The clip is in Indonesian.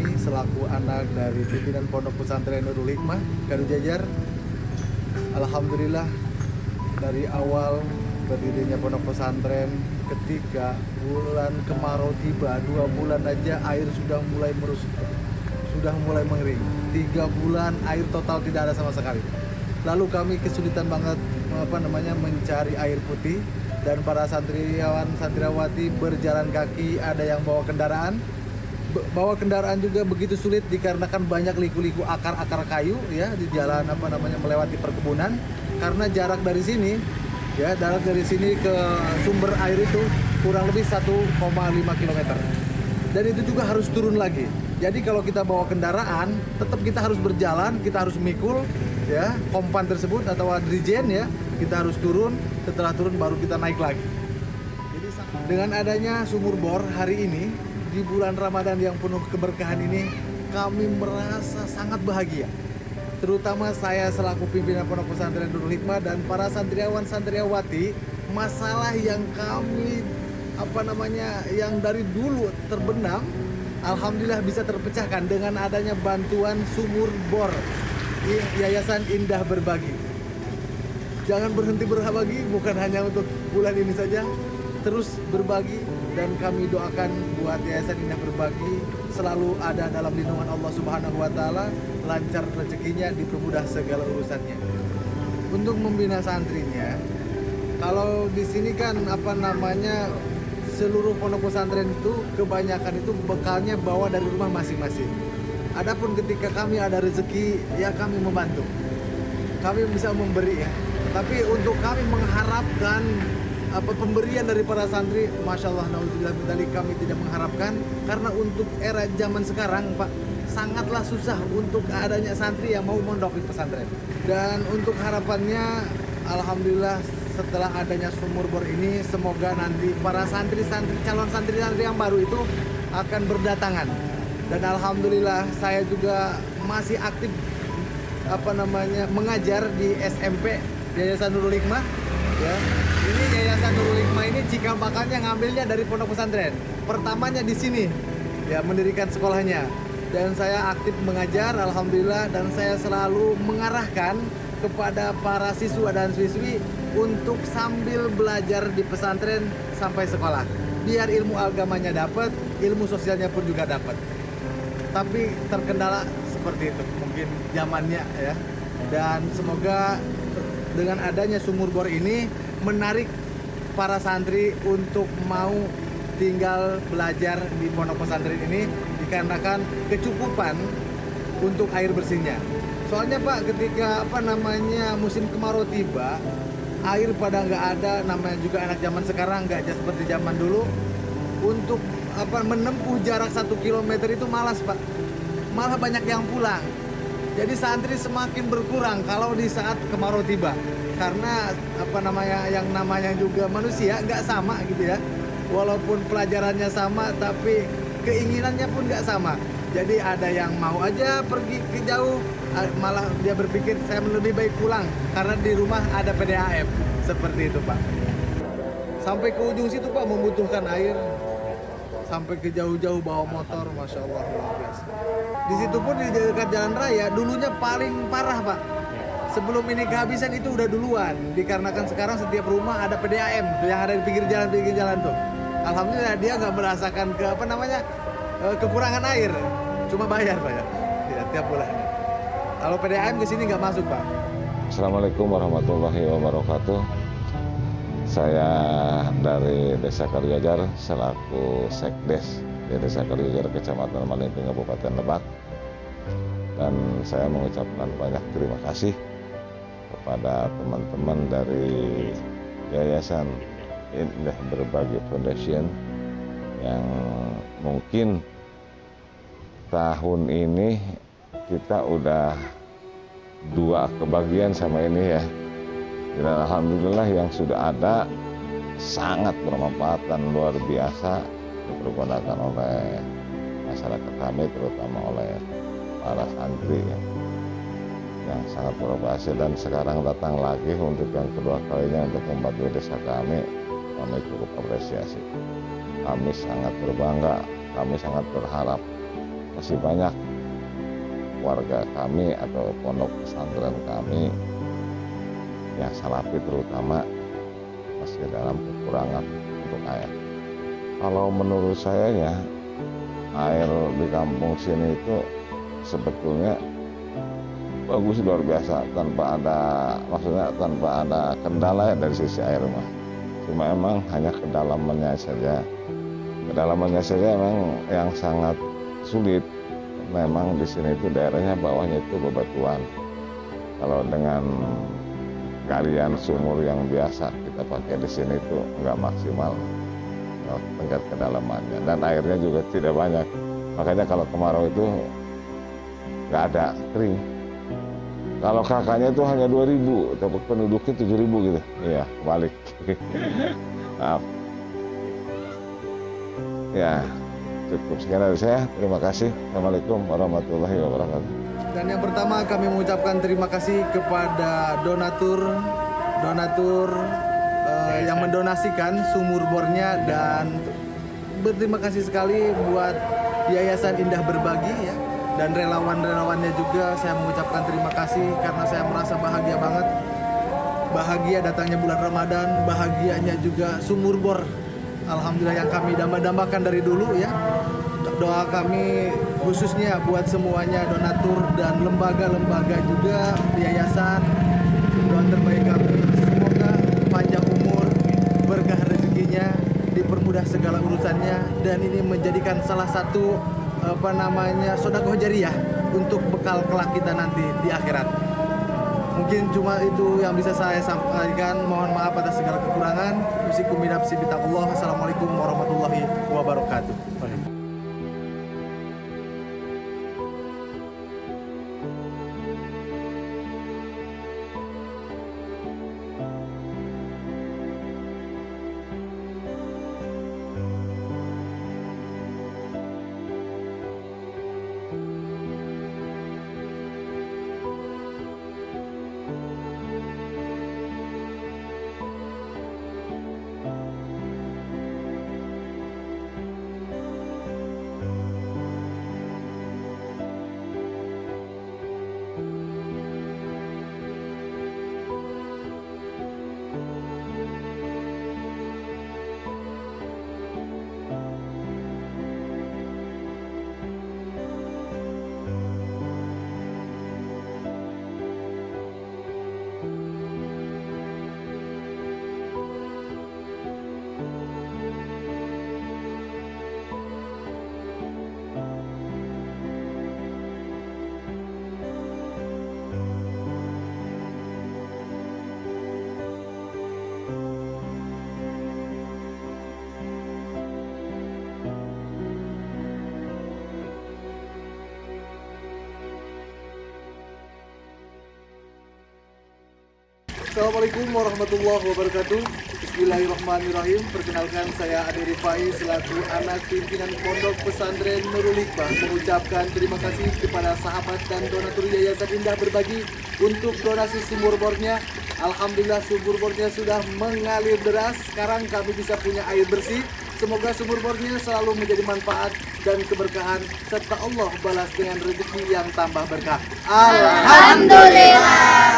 kami selaku anak dari pimpinan Pondok Pesantren Nurul Hikmah Kadu Jajar. Alhamdulillah dari awal berdirinya Pondok Pesantren, ketika bulan kemarau tiba 2 bulan aja air sudah mulai merusut, sudah mulai mengering. 3 bulan air total tidak ada sama sekali. Lalu kami kesulitan banget mencari air putih, dan para santriwan santriwati berjalan kaki, ada yang bawa kendaraan. Bawa kendaraan juga begitu sulit dikarenakan banyak liku-liku akar-akar kayu ya di jalan melewati perkebunan, karena jarak dari sini ke sumber air itu kurang lebih 1,5 km. Dan itu juga harus turun lagi. Jadi kalau kita bawa kendaraan, tetap kita harus berjalan, kita harus mikul ya kompan tersebut atau drijen ya, kita harus turun, setelah turun baru kita naik lagi. Jadi dengan adanya sumur bor hari ini di bulan Ramadan yang penuh keberkahan ini, kami merasa sangat bahagia. Terutama saya selaku pimpinan Pondok Pesantren Nurul Hikmah dan para santriawan santriawati, masalah yang kami yang dari dulu terbenam, alhamdulillah bisa terpecahkan dengan adanya bantuan sumur bor Yayasan Indah Berbagi. Jangan berhenti berbagi, bukan hanya untuk bulan ini saja, terus berbagi, dan kami doakan buat Yayasan Indah Berbagi selalu ada dalam lindungan Allah Subhanahu wa taala, lancar rezekinya, dipermudah segala urusannya. Untuk membina santrinya, kalau di sini kan seluruh pondok pesantren itu kebanyakan itu bekalnya bawa dari rumah masing-masing. Adapun ketika kami ada rezeki, ya kami membantu. Kami bisa memberi ya. Tapi untuk kami mengharapkan pemberian dari para santri, Masya Allah, na'udzubillah kami tidak mengharapkan. Karena untuk era zaman sekarang Pak, sangatlah susah untuk adanya santri yang mau mondok di pesantren. Dan untuk harapannya, alhamdulillah setelah adanya sumur bor ini, semoga nanti para santri-santri, calon santri-santri yang baru itu akan berdatangan. Dan alhamdulillah saya juga masih aktif mengajar di SMP Yayasan Nurul Hikmah ya. Ini Yayasan Nurul Hikmah ini cikal bakalnya ngambilnya dari pondok pesantren. Pertamanya di sini ya, mendirikan sekolahnya. Dan saya aktif mengajar alhamdulillah, dan saya selalu mengarahkan kepada para siswa dan siswi untuk sambil belajar di pesantren sampai sekolah. Biar ilmu agamanya dapat, ilmu sosialnya pun juga dapat. Tapi terkendala seperti itu mungkin zamannya ya. Dan semoga dengan adanya sumur bor ini menarik para santri untuk mau tinggal belajar di pondok pesantren ini, dikarenakan kecukupan untuk air bersihnya. Soalnya Pak, ketika musim kemarau tiba, air pada nggak ada, namanya juga anak zaman sekarang nggak seperti zaman dulu. Untuk menempuh jarak 1 km itu malas Pak, malah banyak yang pulang. Jadi santri semakin berkurang kalau di saat kemarau tiba, karena yang namanya juga manusia nggak sama gitu ya. Walaupun pelajarannya sama, tapi keinginannya pun nggak sama. Jadi ada yang mau aja pergi ke jauh, malah dia berpikir saya lebih baik pulang karena di rumah ada PDAM. Seperti itu Pak. Sampai ke ujung situ Pak membutuhkan air. Sampai ke jauh-jauh bawa motor, Masya Allah, luar biasa. Di situ pun di dekat jalan raya, dulunya paling parah Pak. Sebelum ini kehabisan itu udah duluan, dikarenakan sekarang setiap rumah ada PDAM yang ada di pinggir jalan tuh. Alhamdulillah dia nggak merasakan kekurangan air, cuma bayar Pak ya tiap bulan. Kalau PDAM ke sini nggak masuk Pak. Assalamualaikum warahmatullahi wabarakatuh. Saya dari Desa Kadujajar selaku Sekdes di Desa Kadujajar, Kecamatan Malingping, Kabupaten Lebak. Dan saya mengucapkan banyak terima kasih kepada teman-teman dari Yayasan Indah Berbagi Foundation yang mungkin tahun ini kita udah 2 kebagian sama ini ya. Dan alhamdulillah yang sudah ada sangat bermanfaat dan luar biasa dipergunakan oleh masyarakat kami, terutama oleh para santri yang sangat berhasil. Dan sekarang datang lagi untuk yang kedua kalinya untuk membantu desa kami cukup apresiasi. Kami sangat berbangga, kami sangat berharap masih banyak warga kami atau pondok pesantren kami yang salafi terutama masih dalam kekurangan untuk air. Kalau menurut saya ya, air di kampung sini itu sebetulnya bagus, luar biasa, tanpa ada kendala ya dari sisi air mah. Cuma emang hanya kedalamannya saja emang yang sangat sulit. Memang di sini itu daerahnya bawahnya itu bebatuan. Kalau dengan galian sumur yang biasa kita pakai di sini itu nggak maksimal tingkat kedalamannya, dan airnya juga tidak banyak. Makanya kalau kemarau itu nggak ada, kering. Kalau kakaknya itu hanya 2.000, tapi penduduknya 7.000 gitu. Iya, balik. Maaf. Ya, cukup sekian dari saya. Terima kasih. Assalamualaikum warahmatullahi wabarakatuh. Dan yang pertama kami mengucapkan terima kasih kepada donatur yang mendonasikan sumur bornya, dan berterima kasih sekali buat Yayasan Indah Berbagi ya, dan relawan-relawannya juga saya mengucapkan terima kasih karena saya merasa bahagia banget. Bahagia datangnya bulan Ramadan, bahagianya juga sumur bor. Alhamdulillah yang kami dambakan dari dulu ya. Doa kami khususnya buat semuanya donatur dan lembaga-lembaga juga, yayasan. Doa terbaik kami semoga panjang umur, berkah rezekinya, dipermudah segala urusannya, dan ini menjadikan salah satu sedekah jariyah untuk bekal kelak kita nanti di akhirat. Mungkin cuma itu yang bisa saya sampaikan. Mohon maaf atas segala kekurangan. Usikum binafsi bitaqullah. Assalamualaikum warahmatullahi wabarakatuh. Assalamualaikum warahmatullahi wabarakatuh. Bismillahirrahmanirrahim. Perkenalkan, saya Ade Rifai selaku anak pimpinan Pondok Pesantren Nurul Hikmah mengucapkan terima kasih kepada sahabat dan donatur Yayasan Indah Berbagi untuk donasi sumur bornya. Alhamdulillah sumur bornya sudah mengalir deras. Sekarang kami bisa punya air bersih. Semoga sumur bornya selalu menjadi manfaat dan keberkahan, serta Allah balas dengan rezeki yang tambah berkah. Alhamdulillah.